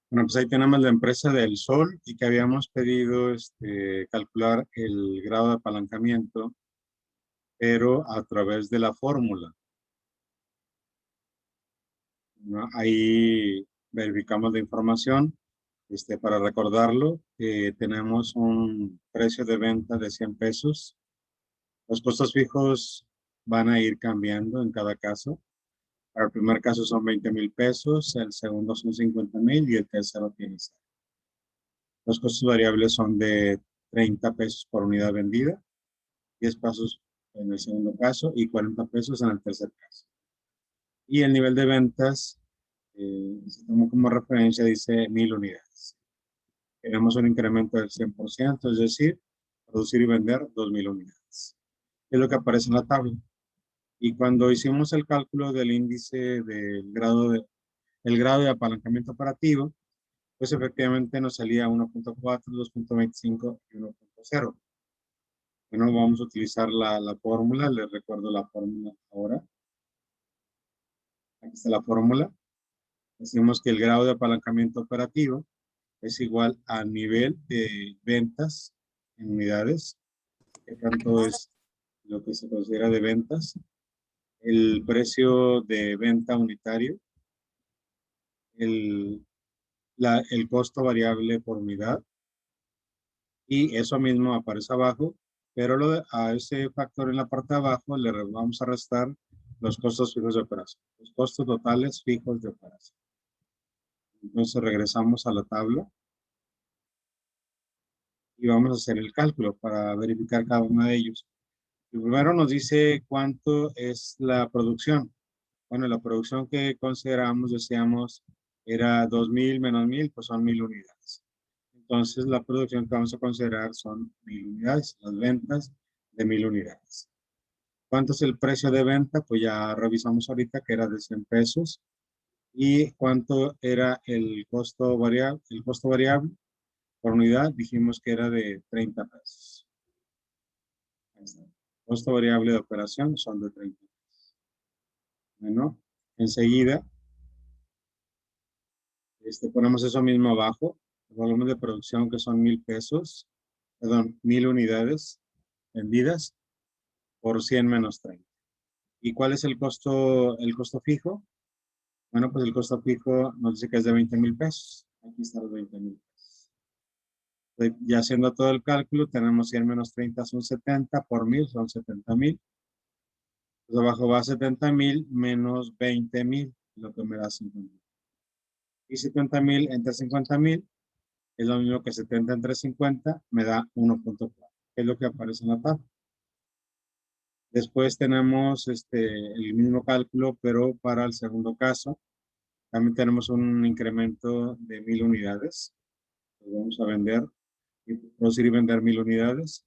Bueno, pues ahí tenemos la empresa del Sol y que habíamos pedido calcular el grado de apalancamiento, pero a través de la fórmula, ¿no? Ahí verificamos la información. Para recordarlo, tenemos un precio de venta de 100 pesos. Los costos fijos van a ir cambiando en cada caso. Para el primer caso son 20,000 pesos, el segundo son 50,000 y el tercero tiene 0. Los costos variables son de 30 pesos por unidad vendida, 10 pesos en el segundo caso y 40 pesos en el tercer caso. Y el nivel de ventas, si tomo como referencia, dice 1,000 unidades. Tenemos un incremento del 100%, es decir, producir y vender 2,000 unidades. Es lo que aparece en la tabla. Y cuando hicimos el cálculo del índice del grado de apalancamiento operativo, pues efectivamente nos salía 1.4, 2.25 y 1.0. Bueno, vamos a utilizar la fórmula. Les recuerdo la fórmula ahora. Aquí está la fórmula. Decimos que el grado de apalancamiento operativo es igual al nivel de ventas en unidades, que tanto es lo que se considera de ventas, el precio de venta unitario, el costo variable por unidad, y eso mismo aparece abajo, pero a ese factor en la parte de abajo le vamos a restar los costos fijos de operación, los costos totales fijos de operación. Entonces regresamos a la tabla y vamos a hacer el cálculo para verificar cada uno de ellos. Primero nos dice cuánto es la producción. Bueno, la producción que consideramos, decíamos, era 2,000 menos 1,000, pues son 1,000 unidades. Entonces, la producción que vamos a considerar son 1,000 unidades, las ventas de 1,000 unidades. ¿Cuánto es el precio de venta? Pues ya revisamos ahorita que era de 100 pesos. ¿Y cuánto era el costo variable? El costo variable por unidad dijimos que era de 30 pesos. Ahí está. Costo variable de operación son de 30 pesos. Bueno, enseguida ponemos eso mismo abajo. El volumen de producción que son 1,000 pesos, perdón, 1,000 unidades vendidas por 100 menos 30. ¿Y cuál es el costo fijo? Bueno, pues el costo fijo nos dice que es de 20,000 pesos. Aquí están los 20,000 pesos. Ya haciendo todo el cálculo, tenemos 100 menos 30 son 70, por 1,000 son 70,000. Pues abajo va 70,000 menos 20,000, lo que me da 50,000. Y 70,000 entre 50,000 es lo mismo que 70 entre 50, me da 1.4, que es lo que aparece en la tabla. Después tenemos el mismo cálculo, pero para el segundo caso, también tenemos un incremento de 1,000 unidades. Pues vamos a producir y vender 1,000 unidades.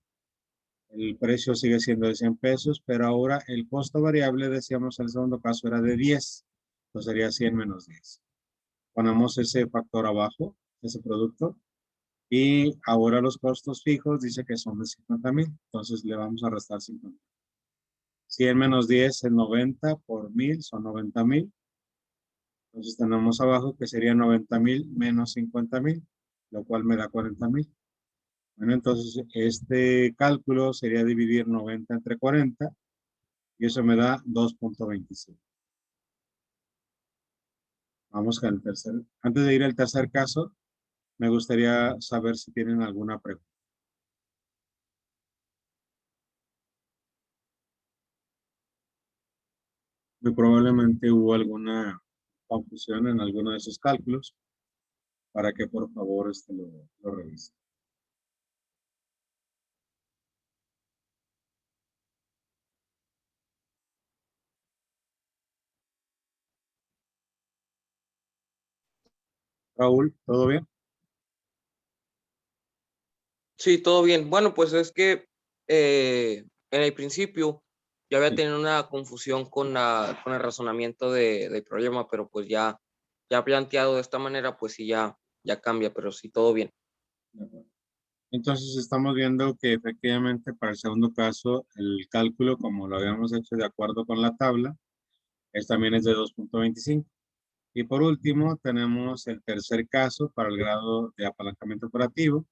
El precio sigue siendo de 100 pesos, pero ahora el costo variable, decíamos en el segundo caso, era de 10. Entonces sería 100 menos 10. Ponemos ese factor abajo, ese producto. Y ahora los costos fijos dice que son de 50,000. Entonces le vamos a restar 50. 100 menos 10 es 90, por 1,000 son 90,000. Entonces tenemos abajo que sería 90,000 menos 50,000, lo cual me da 40,000. Bueno, entonces este cálculo sería dividir 90 entre 40 y eso me da 2.25. Vamos con el tercer. Antes de ir al tercer caso, me gustaría saber si tienen alguna pregunta. Muy probablemente hubo alguna confusión en alguno de esos cálculos para que por favor lo revisen. Raúl, ¿todo bien? Sí, todo bien. Bueno, pues es que en el principio yo había tenido una confusión con el razonamiento del problema, pero pues ya planteado de esta manera, pues sí, ya cambia, pero sí, todo bien. Entonces estamos viendo que efectivamente para el segundo caso el cálculo, como lo habíamos hecho de acuerdo con la tabla, también es de 2.25. Y por último, tenemos el tercer caso para el grado de apalancamiento operativo.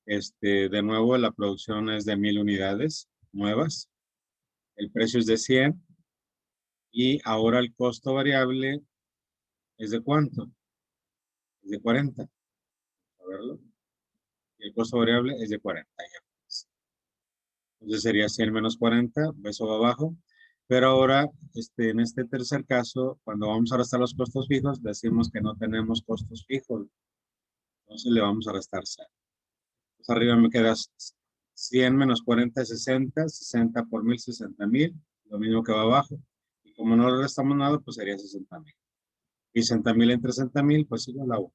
De nuevo, la producción es de 1000 unidades nuevas. El precio es de 100. Y ahora el costo variable es de ¿cuánto? Es de 40. A verlo. Y el costo variable es de 40. Entonces sería 100 menos 40, eso va abajo. Pero ahora, en este tercer caso, cuando vamos a restar los costos fijos, decimos que no tenemos costos fijos. Entonces le vamos a restar 0. Pues arriba me queda 100 menos 40 es 60. 60 por 1000, 60,000. Lo mismo que va abajo. Y como no le restamos nada, pues sería 60,000. Y 60,000 entre 60,000, pues igual a 1.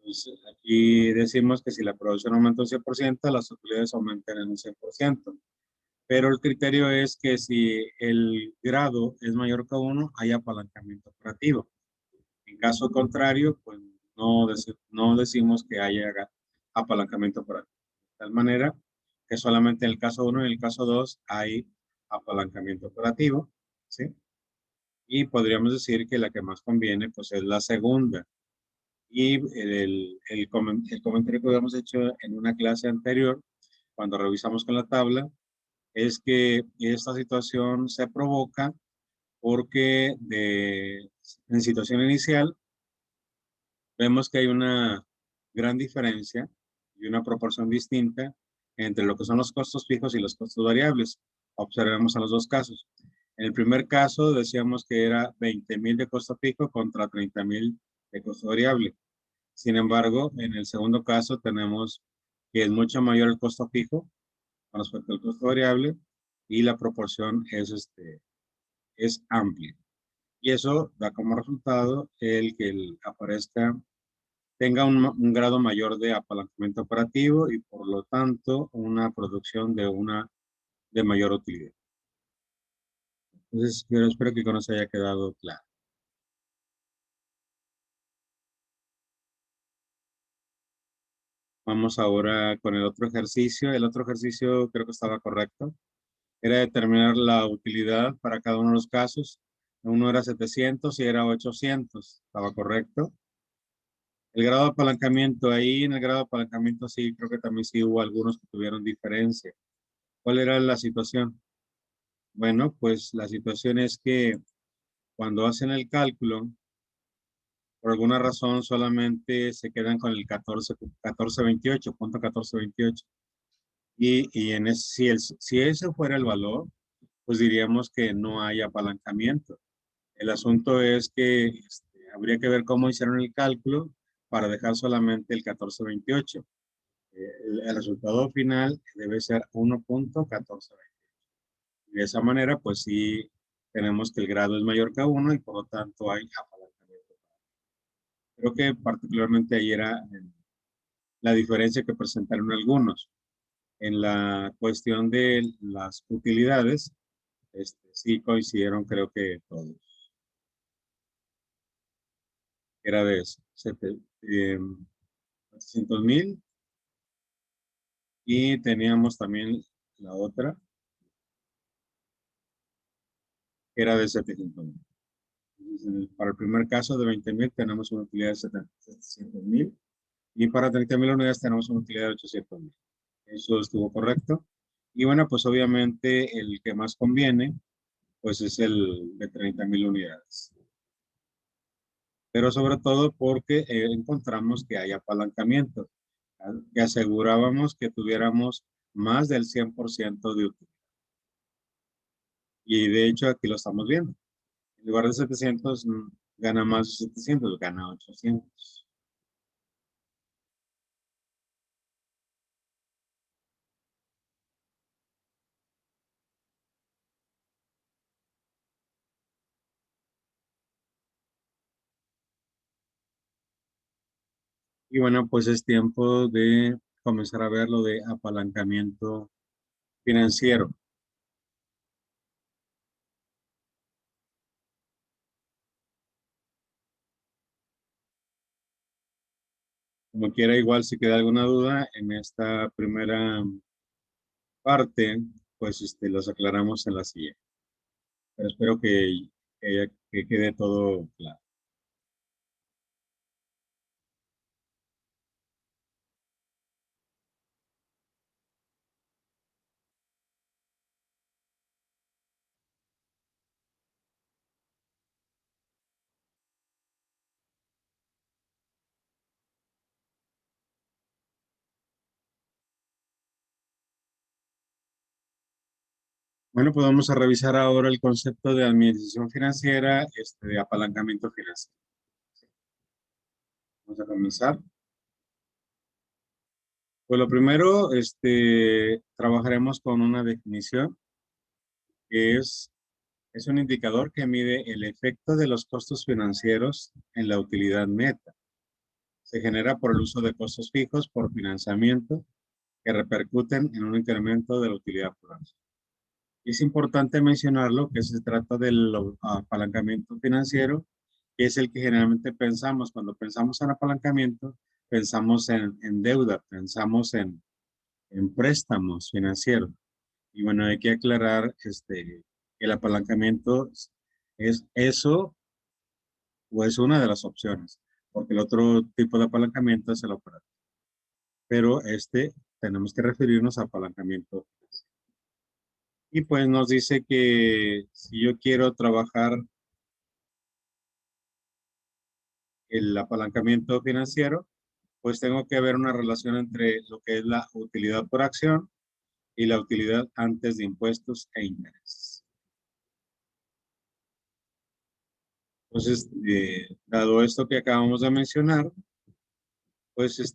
Entonces, aquí decimos que si la producción aumenta un 100%, las utilidades aumentan en un 100%. Pero el criterio es que si el grado es mayor que 1, hay apalancamiento operativo. En caso contrario, pues no decimos que haya apalancamiento operativo. De tal manera que solamente en el caso 1 y en el caso 2 hay apalancamiento operativo, ¿sí? Y podríamos decir que la que más conviene, pues es la segunda. Y el comentario que habíamos hecho en una clase anterior, cuando revisamos con la tabla, es que esta situación se provoca porque en situación inicial vemos que hay una gran diferencia y una proporción distinta entre lo que son los costos fijos y los costos variables. Observemos en los dos casos. En el primer caso decíamos que era 20,000 de costo fijo contra 30,000 de costo variable. Sin embargo, en el segundo caso tenemos que es mucho mayor el costo fijo con respecto al costo variable y la proporción es amplia. Y eso da como resultado tenga un grado mayor de apalancamiento operativo y por lo tanto una producción de mayor utilidad. Entonces, yo espero que con eso haya quedado claro. Vamos ahora con el otro ejercicio. El otro ejercicio creo que estaba correcto. Era determinar la utilidad para cada uno de los casos. Uno era 700 y era 800. Estaba correcto. El grado de apalancamiento, ahí en el grado de apalancamiento sí, creo que también sí hubo algunos que tuvieron diferencia. ¿Cuál era la situación? Bueno, pues la situación es que cuando hacen el cálculo, por alguna razón solamente se quedan con el 1428, punto 1428. Si ese fuera el valor, pues diríamos que no hay apalancamiento. El asunto es que habría que ver cómo hicieron el cálculo para dejar solamente el 1428. El resultado final debe ser 1.1428. De esa manera, pues sí, tenemos que el grado es mayor que 1 y por lo tanto hay apalancamiento. Creo que particularmente ahí era la diferencia que presentaron algunos. En la cuestión de las utilidades, sí coincidieron creo que todos. Era de eso, 700,000 y teníamos también la otra, que era de 700,000. Para el primer caso de 20,000 tenemos una utilidad de 700,000 y para 30,000 unidades tenemos una utilidad de 800,000. Eso estuvo correcto. Y bueno, pues obviamente el que más conviene, pues es el de 30,000 unidades. Pero sobre todo porque encontramos que hay apalancamiento, que asegurábamos que tuviéramos más del 100% de utilidad. Y de hecho aquí lo estamos viendo. En lugar de 700, gana más de 700, gana 800. Y bueno, pues es tiempo de comenzar a ver lo de apalancamiento financiero. Como quiera, igual si queda alguna duda en esta primera parte, pues los aclaramos en la siguiente. Pero espero que quede todo claro. Bueno, pues vamos a revisar ahora el concepto de administración financiera, de apalancamiento financiero. Vamos a comenzar. Pues lo primero, trabajaremos con una definición que es un indicador que mide el efecto de los costos financieros en la utilidad neta. Se genera por el uso de costos fijos por financiamiento que repercuten en un incremento de la utilidad por acción. Y es importante mencionarlo que se trata del apalancamiento financiero, que es el que generalmente pensamos. Cuando pensamos en apalancamiento, pensamos en deuda, pensamos en préstamos financieros. Y bueno, hay que aclarar que el apalancamiento es eso o es una de las opciones, porque el otro tipo de apalancamiento es el operativo. Pero tenemos que referirnos a apalancamiento. Y pues nos dice que si yo quiero trabajar el apalancamiento financiero, pues tengo que ver una relación entre lo que es la utilidad por acción y la utilidad antes de impuestos e intereses. Entonces, dado esto que acabamos de mencionar, pues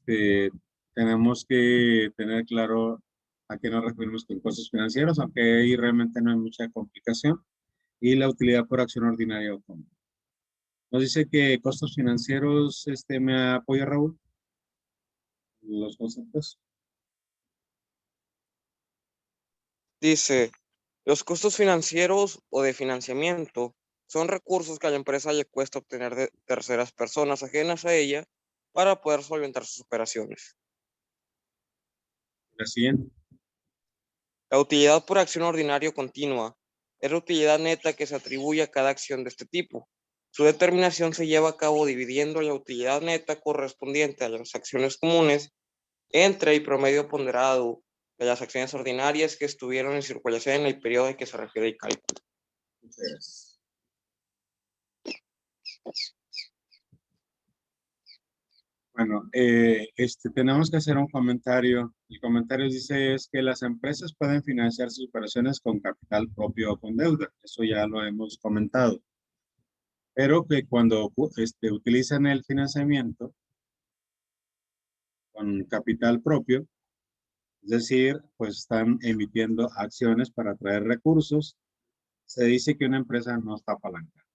tenemos que tener claro a qué nos referimos con costos financieros, aunque ahí realmente no hay mucha complicación, y la utilidad por acción ordinaria o común. Nos dice que costos financieros, ¿me apoya Raúl? Los conceptos. Dice, los costos financieros o de financiamiento son recursos que a la empresa le cuesta obtener de terceras personas ajenas a ella para poder solventar sus operaciones. La siguiente. La utilidad por acción ordinaria o continua es la utilidad neta que se atribuye a cada acción de este tipo. Su determinación se lleva a cabo dividiendo la utilidad neta correspondiente a las acciones comunes entre el promedio ponderado de las acciones ordinarias que estuvieron en circulación en el periodo al que se refiere el cálculo. Entonces, bueno, tenemos que hacer un comentario. El comentario dice es que las empresas pueden financiar sus operaciones con capital propio o con deuda. Eso ya lo hemos comentado. Pero que cuando utilizan el financiamiento con capital propio, es decir, pues están emitiendo acciones para atraer recursos, se dice que una empresa no está apalancada.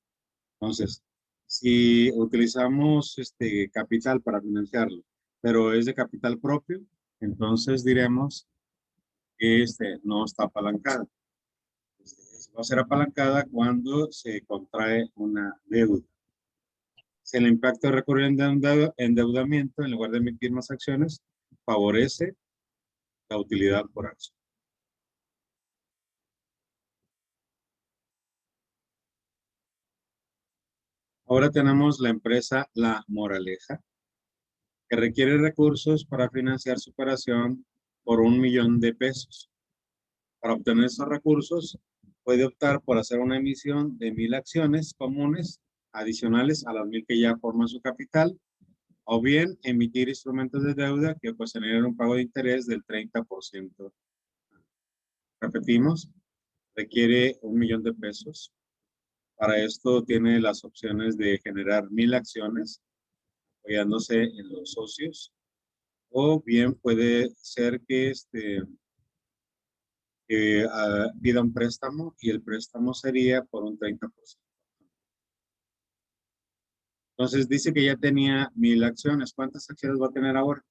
Entonces, si utilizamos capital para financiarlo, pero es de capital propio, entonces diremos que no está apalancada. Va a ser apalancada cuando se contrae una deuda. Si el impacto de recurrir endeudamiento en lugar de emitir más acciones favorece la utilidad por acción. Ahora tenemos la empresa La Moraleja, que requiere recursos para financiar su operación por 1,000,000 de pesos. Para obtener esos recursos, puede optar por hacer una emisión de 1,000 acciones comunes adicionales a las 1,000 que ya forman su capital, o bien emitir instrumentos de deuda que ocasionarían un pago de interés del 30%. Repetimos, requiere 1,000,000 de pesos. Para esto tiene las opciones de generar 1,000 acciones apoyándose en los socios, o bien puede ser que pida un préstamo y el préstamo sería por un 30%. Entonces dice que ya tenía 1,000 acciones. ¿Cuántas acciones va a tener ahora?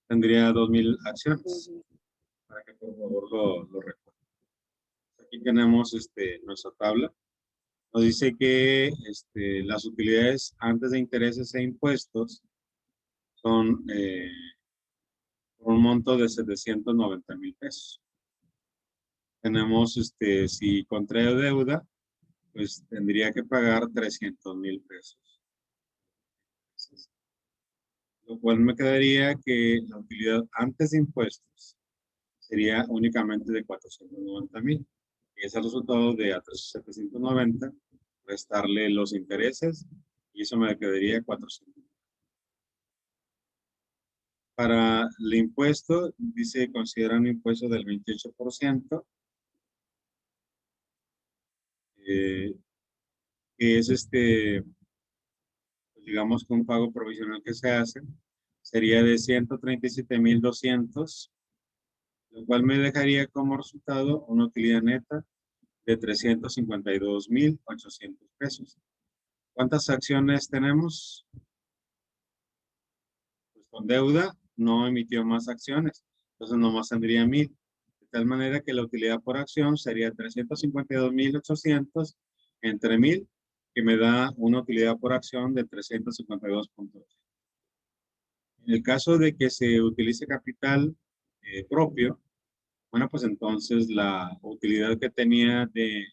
Tendría 2,000 acciones. Para que por favor lo recuerden. Aquí tenemos nuestra tabla. Nos dice que las utilidades antes de intereses e impuestos son por un monto de 790,000 pesos. Tenemos, si contrae deuda, pues tendría que pagar 300,000 pesos. Lo cual me quedaría que la utilidad antes de impuestos sería únicamente de 490,000. Y es el resultado de a 790 restarle los intereses y eso me quedaría 400. Para el impuesto, dice considera un impuesto del 28%, que es pues digamos que un pago provisional que se hace, sería de 137,200, lo cual me dejaría como resultado una utilidad neta de 352,800 pesos. ¿Cuántas acciones tenemos? Pues con deuda no emitió más acciones, entonces nomás tendría 1,000. De tal manera que la utilidad por acción sería 352,800 entre 1,000, que me da una utilidad por acción de 352,8. En el caso de que se utilice capital propio, bueno, pues entonces la utilidad que tenía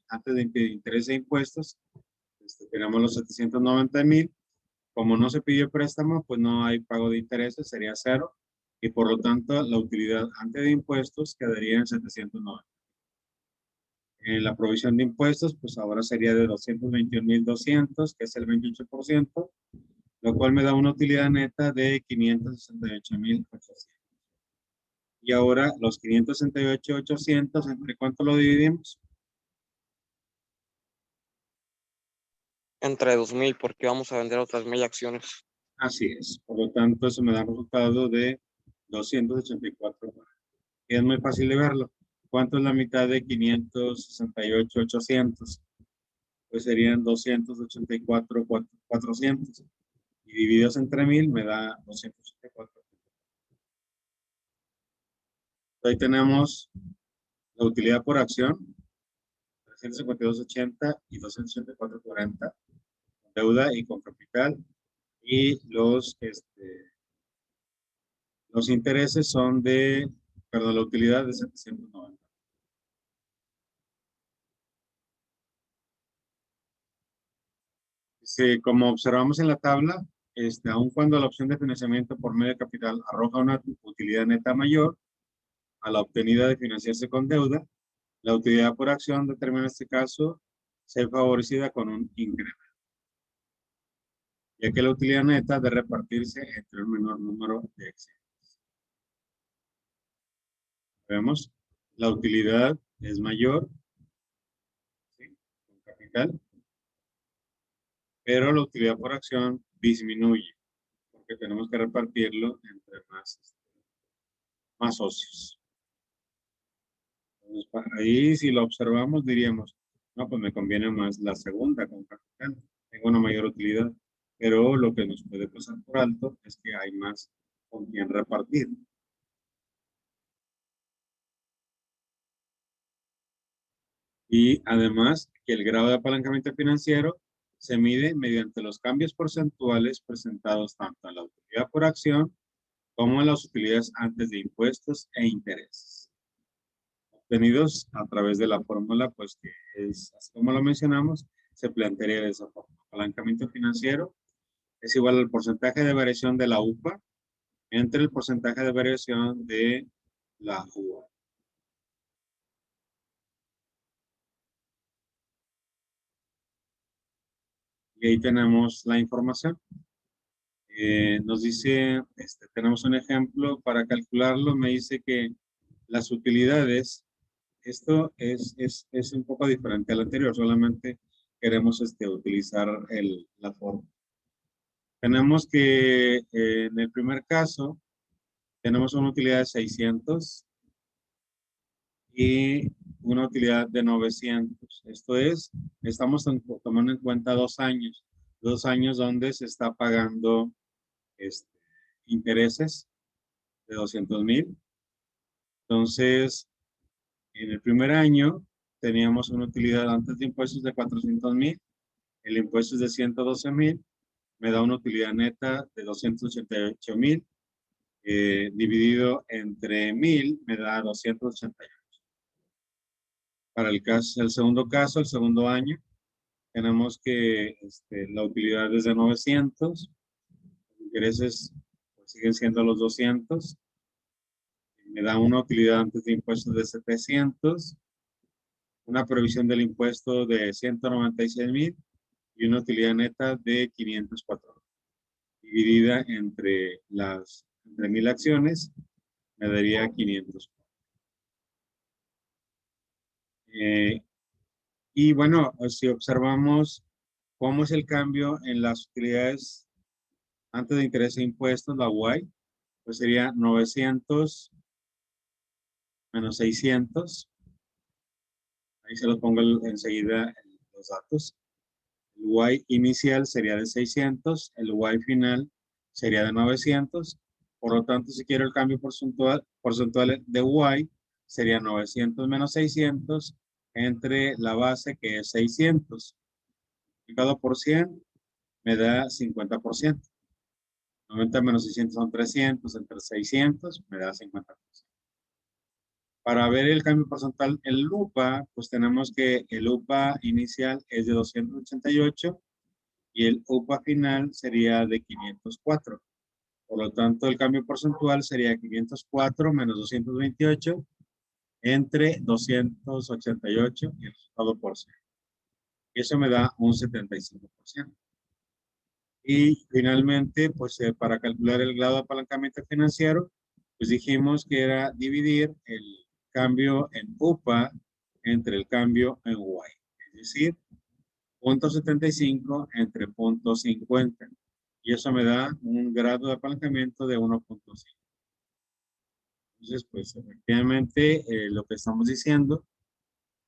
antes de interés e impuestos, tenemos los 790,000. Como no se pidió préstamo, pues no hay pago de intereses, sería cero. Y por lo tanto, la utilidad antes de impuestos quedaría en 790. En la provisión de impuestos, pues ahora sería de 221,200, que es el 28%, lo cual me da una utilidad neta de 568,800. Y ahora los 568,800, ¿entre cuánto lo dividimos? Entre 2,000, porque vamos a vender otras 1,000 acciones. Así es. Por lo tanto, eso me da un resultado de 284. Y es muy fácil de verlo. ¿Cuánto es la mitad de 568,800? Pues serían 284,400. Y divididos entre 1,000 me da 284. Ahí tenemos la utilidad por acción, 352,80 y 284,40. Deuda y con capital. Y los intereses son perdón, la utilidad de 790. Como observamos en la tabla, aun cuando la opción de financiamiento por medio de capital arroja una utilidad neta mayor a la obtenida de financiarse con deuda, la utilidad por acción determina en este caso ser favorecida con un incremento, ya que la utilidad neta de repartirse entre un menor número de acciones. Vemos, la utilidad es mayor, ¿sí?, con capital, pero la utilidad por acción disminuye, porque tenemos que repartirlo entre más socios. Entonces, ahí si lo observamos diríamos, no, pues me conviene más la segunda con capital, tengo una mayor utilidad, pero lo que nos puede pasar por alto es que hay más con quien repartir. Y además que el grado de apalancamiento financiero se mide mediante los cambios porcentuales presentados tanto en la utilidad por acción como en las utilidades antes de impuestos e intereses, obtenidos a través de la fórmula, pues que es, así como lo mencionamos, se plantearía de esa forma. Apalancamiento financiero es igual al porcentaje de variación de la UPA entre el porcentaje de variación de la UA. Y ahí tenemos la información. Nos dice, tenemos un ejemplo para calcularlo, me dice que las utilidades, esto es un poco diferente al anterior, solamente queremos utilizar la forma. Tenemos que en el primer caso, tenemos una utilidad de 600 y una utilidad de 900. Esto es, estamos tomando en cuenta 2 años, 2 años donde se está pagando intereses de 200,000. Entonces, en el primer año teníamos una utilidad antes de impuestos de 400,000, el impuesto es de 112,000, me da una utilidad neta de 288,000, dividido entre 1,000 me da 288. Para el segundo caso, el segundo año, tenemos que la utilidad es de 900, los intereses pues, siguen siendo los 200, me da una utilidad antes de impuestos de 700, una previsión del impuesto de 196,000 y una utilidad neta de 504, dividida entre las entre 1000 acciones, me daría 500. Y bueno, si observamos cómo es el cambio en las utilidades antes de interés e impuestos, la UAI, pues sería 900 menos 600. Ahí se los pongo enseguida los datos. El Y inicial sería de 600, el Y final sería de 900. Por lo tanto, si quiero el cambio porcentual de Y, sería 900 menos 600 entre la base que es 600. Multiplicado por 100 me da 50%. 90 menos 600 son 300, entre 600 me da 50%. Para ver el cambio porcentual, el UPA, pues tenemos que el UPA inicial es de 288 y el UPA final sería de 504. Por lo tanto, el cambio porcentual sería 504 menos 228 entre 288 y el resultado por 100. Y eso me da un 75%. Y finalmente, pues para calcular el grado de apalancamiento financiero, pues dijimos que era dividir el cambio en UPA entre el cambio en Y. Es decir, 0.75 entre 0.50. Y eso me da un grado de apalancamiento de 1.5. Entonces, pues efectivamente, lo que estamos diciendo,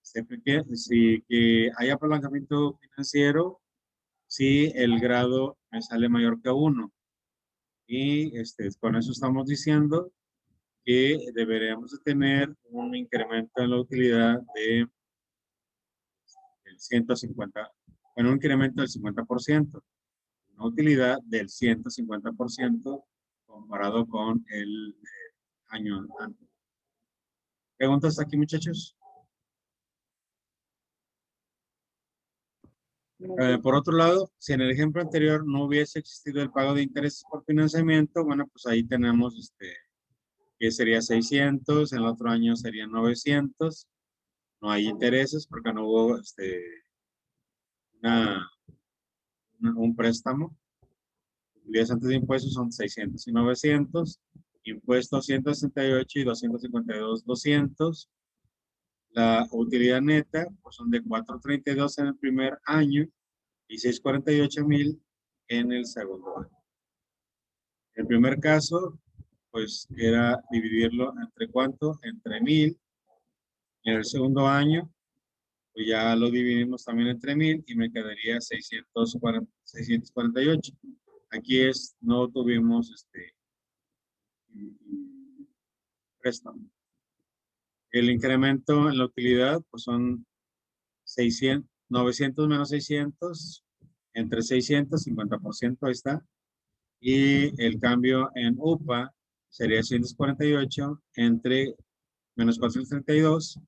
siempre que, si que hay apalancamiento financiero, si el grado me sale mayor que 1. Y con eso estamos diciendo que deberíamos de tener un incremento en la utilidad de 150, bueno, un incremento del 50%, una utilidad del 150% comparado con el año antes. ¿Preguntas aquí, muchachos? Por otro lado, si en el ejemplo anterior no hubiese existido el pago de intereses por financiamiento, bueno, pues ahí tenemos que sería 600, en el otro año serían 900. No hay intereses porque no hubo un préstamo. Utilidades antes de impuestos son 600 y 900. Impuestos 168 y 252, 200. La utilidad neta pues son de 432 en el primer año y 648,000 en el segundo año. El primer caso, pues era dividirlo entre cuánto, entre 1000. Y en el segundo año, pues ya lo dividimos también entre 1000 y me quedaría 648. Aquí no tuvimos préstamo. El incremento en la utilidad, pues son 900 menos 600, entre 600, 50%, ahí está. Y el cambio en UPA sería 148 entre menos 432,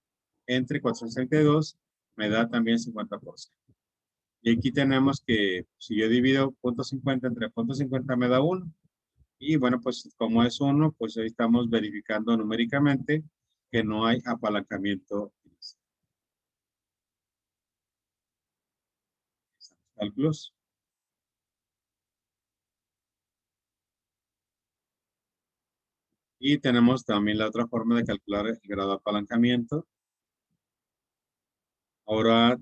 entre 432 me da también 50%. Y aquí tenemos que si yo divido 0.50 entre 0.50 me da 1. Y bueno, pues como es 1, pues ahí estamos verificando numéricamente que no hay apalancamiento. Cálculos. Y tenemos también la otra forma de calcular el grado de apalancamiento. Ahora,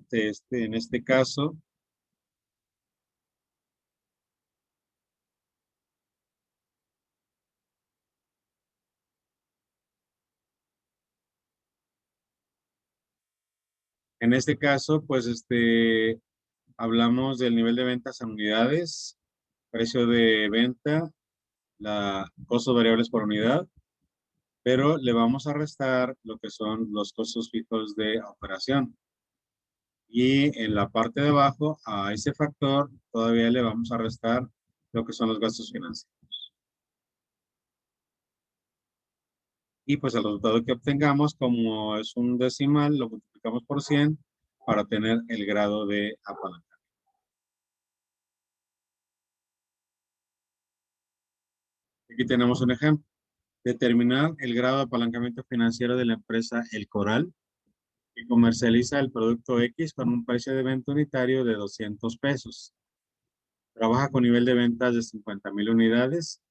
en este caso, pues hablamos del nivel de ventas en unidades, precio de venta, costos variables por unidad, pero le vamos a restar lo que son los costos fijos de operación. Y en la parte de abajo, a ese factor, todavía le vamos a restar lo que son los gastos financieros. Y pues el resultado que obtengamos, como es un decimal, lo multiplicamos por 100 para tener el grado de apalancamiento. Aquí tenemos un ejemplo. Determinar el grado de apalancamiento financiero de la empresa El Coral, que comercializa el producto X con un precio de venta unitario de 200 pesos. Trabaja con nivel de ventas de 50,000 unidades.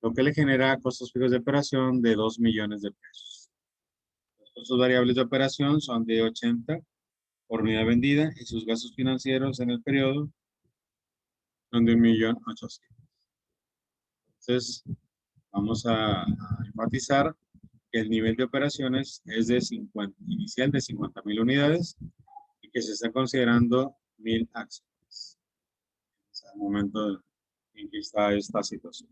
lo que le genera costos fijos de operación de 2 millones de pesos. Los costos variables de operación son de 80 por unidad vendida y sus gastos financieros en el periodo son de 1.800.000. Entonces, vamos a enfatizar que el nivel de operaciones es de 50, inicial de 50,000 unidades y que se está considerando 1,000 acciones. Es el momento en que está esta situación.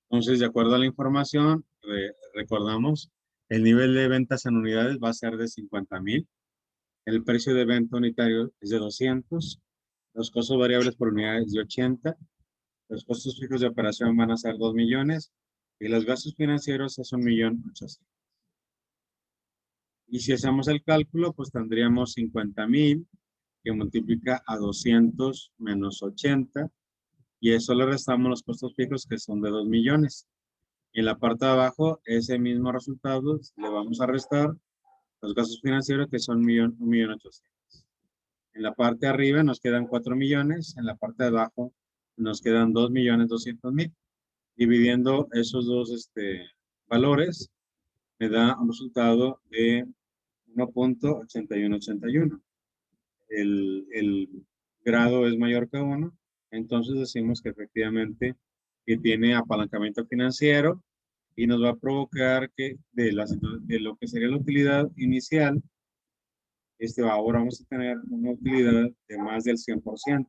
Entonces, de acuerdo a la información, recordamos, el nivel de ventas en unidades va a ser de 50,000. El precio de venta unitario es de 200. Los costos variables por unidad es de 80. Los costos fijos de operación van a ser 2 millones. Y los gastos financieros es 1,800,000. Y si hacemos el cálculo, pues tendríamos 50,000 que multiplica a 200 menos 80. Y eso le restamos los costos fijos que son de 2 millones. Y en la parte de abajo, ese mismo resultado, le vamos a restar los gastos financieros que son 1,800,000. En la parte de arriba nos quedan 4 millones, en la parte de abajo nos quedan 2,200,000. Dividiendo esos dos valores, me da un resultado de 1,8181. El grado es mayor que 1, entonces decimos que efectivamente que tiene apalancamiento financiero y nos va a provocar que de lo que sería la utilidad inicial, ahora vamos a tener una utilidad de más del 100%.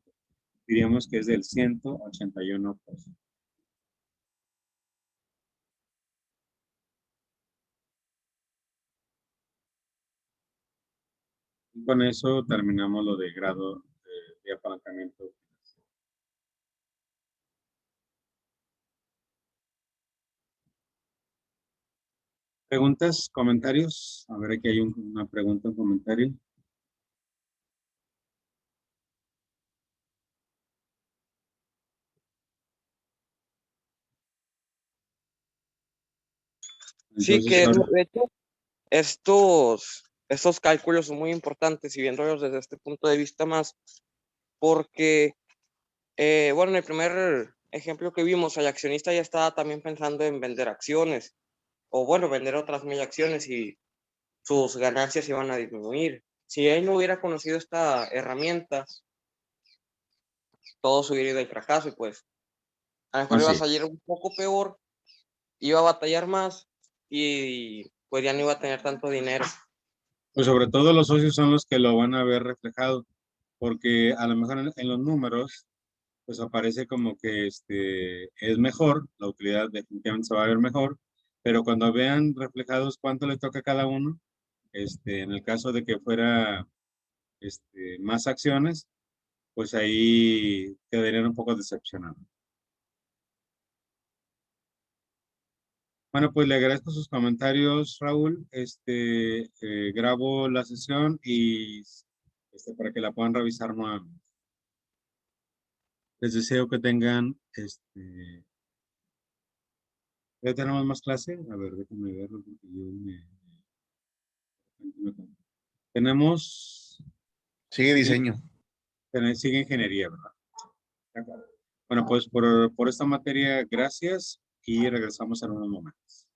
Diríamos que es del 181%. Y con eso terminamos lo de grado de apalancamiento. ¿Preguntas? ¿Comentarios? A ver, aquí hay una pregunta, un comentario. Sí, Entonces, que ahora, de hecho estos cálculos son muy importantes y viéndolos desde este punto de vista más, porque, bueno, en el primer ejemplo que vimos, el accionista ya estaba también pensando en vender acciones, o bueno, vender otras 1,000 acciones y sus ganancias iban a disminuir. Si él no hubiera conocido esta herramienta, todo se hubiera ido al fracaso y pues a lo mejor iba a así. salir un poco peor, iba a batallar más y pues ya no iba a tener tanto dinero. Pues sobre todo los socios son los que lo van a ver reflejado, porque a lo mejor en los números, pues aparece como que es mejor, la utilidad definitivamente se va a ver mejor, pero cuando vean reflejados cuánto le toca a cada uno, en el caso de que fuera más acciones, pues ahí quedarían un poco decepcionados. Bueno, pues le agradezco sus comentarios, Raúl. Grabo la sesión y para que la puedan revisar nuevamente. Les deseo que tengan, ¿ya tenemos más clase? A ver, déjenme verlo porque yo tenemos, Sigue diseño. sigue ingeniería, ¿verdad? De acuerdo. Bueno, pues por esta materia, gracias y regresamos en unos momentos.